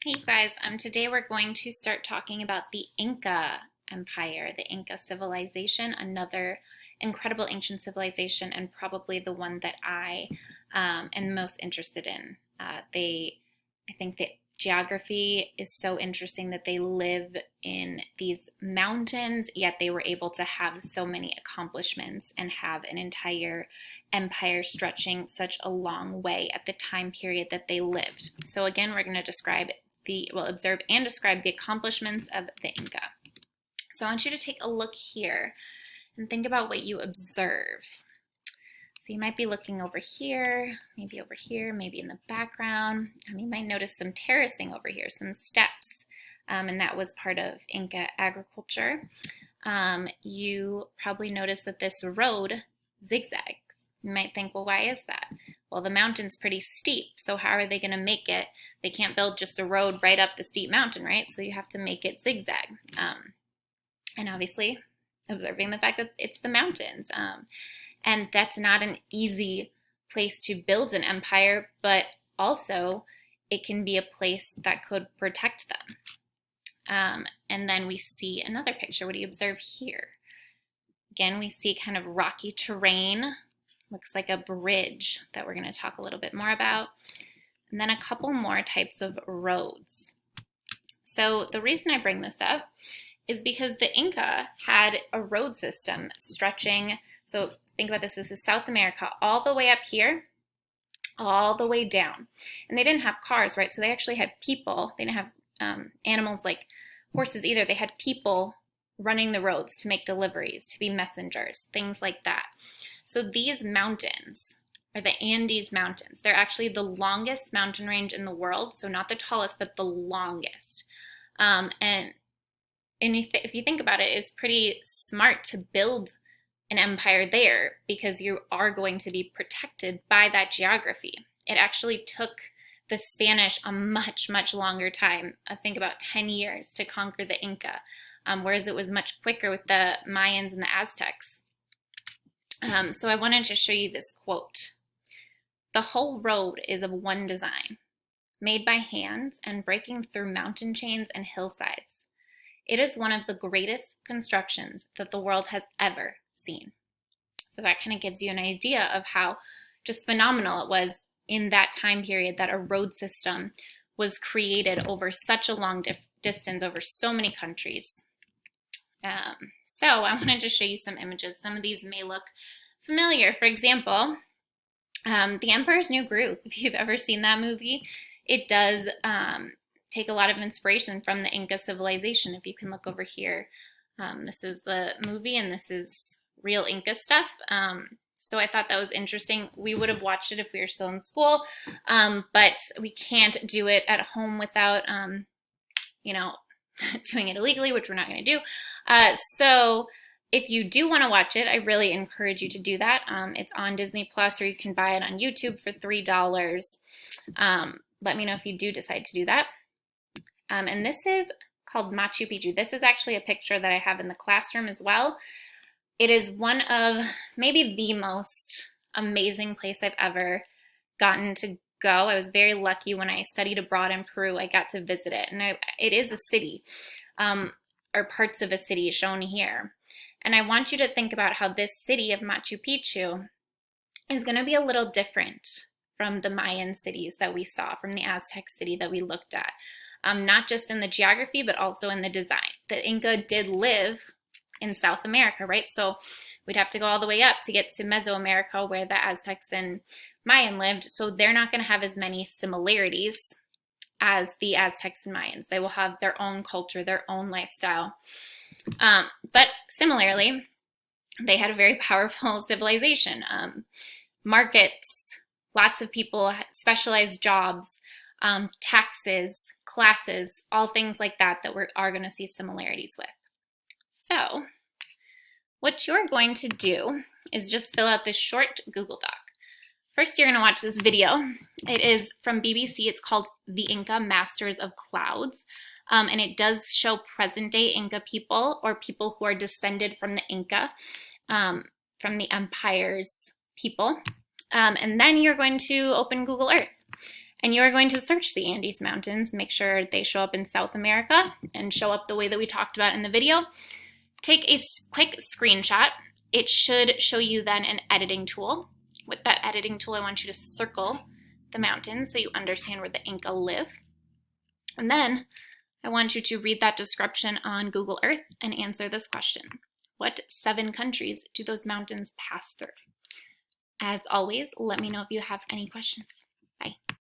Hey you guys, today we're going to start talking about the Inca Empire, the Inca civilization, another incredible ancient civilization, and probably the one that I am most interested in. I think the geography is so interesting that they live in these mountains, yet they were able to have so many accomplishments and have an entire empire stretching such a long way at the time period that they lived. So again, we're going to observe and describe the accomplishments of the Inca. So I want you to take a look here and think about what you observe. So you might be looking over here, maybe in the background. You might notice some terracing over here, some steps, and that was part of Inca agriculture. You probably noticed that this road zigzags. You might think, well, why is that? Well, the mountain's pretty steep, so how are they going to make it? They can't build just a road right up the steep mountain, right? So you have to make it zigzag. And obviously, observing the fact that it's the mountains. And that's not an easy place to build an empire, but also it can be a place that could protect them. And then we see another picture. What do you observe here? Again, we see kind of rocky terrain. Looks like a bridge that we're going to talk a little bit more about. And then a couple more types of roads. So the reason I bring this up is because the Inca had a road system stretching. So think about this. This is South America, all the way up here, all the way down. And they didn't have cars, right? So they actually had people. They didn't have animals like horses either. They had people running the roads to make deliveries, to be messengers, things like that. So these mountains are the Andes Mountains. They're actually the longest mountain range in the world. So not the tallest, but the longest. And if you think about it, it's pretty smart to build an empire there because you are going to be protected by that geography. It actually took the Spanish a much, much longer time, I think about 10 years, to conquer the Inca, whereas it was much quicker with the Mayans and the Aztecs. So I wanted to show you this quote. "The whole road is of one design, made by hands and breaking through mountain chains and hillsides. It is one of the greatest constructions that the world has ever seen." So that kind of gives you an idea of how just phenomenal it was in that time period that a road system was created over such a long distance, over so many countries. So I wanted to show you some images. Some of these may look familiar. For example, The Emperor's New Groove. If you've ever seen that movie, it does take a lot of inspiration from the Inca civilization. If you can look over here, this is the movie and this is real Inca stuff. So I thought that was interesting. We would have watched it if we were still in school, but we can't do it at home without, doing it illegally, which we're not going to do. So if you do want to watch it, I really encourage you to do that. It's on Disney Plus, or you can buy it on YouTube for $3. Let me know if you do decide to do that. And this is called Machu Picchu. This is actually a picture that I have in the classroom as well. It is one of maybe the most amazing place I've ever gotten to go. I was very lucky when I studied abroad in Peru. I got to visit it, and it is a city, or parts of a city shown here. And I want you to think about how this city of Machu Picchu is going to be a little different from the Mayan cities that we saw, from the Aztec city that we looked at. Not just in the geography, but also in the design. The Inca did live in South America, right? So we'd have to go all the way up to get to Mesoamerica, where the Aztecs and Mayan lived. So they're not going to have as many similarities as the Aztecs and Mayans. They will have their own culture, their own lifestyle. But similarly, they had a very powerful civilization. Markets, lots of people, specialized jobs, taxes, classes, all things like that we are going to see similarities with. So what you're going to do is just fill out this short Google Doc. First, you're going to watch this video. It is from BBC. It's called The Inca Masters of Clouds. And it does show present-day Inca people, or people who are descended from the Inca, from the empire's people. And then you're going to open Google Earth. And you're going to search the Andes Mountains, make sure they show up in South America and show up the way that we talked about in the video. Take a quick screenshot. It should show you then an editing tool. With that editing tool, I want you to circle the mountains so you understand where the Inca live. And then I want you to read that description on Google Earth and answer this question. What 7 countries do those mountains pass through? As always, let me know if you have any questions.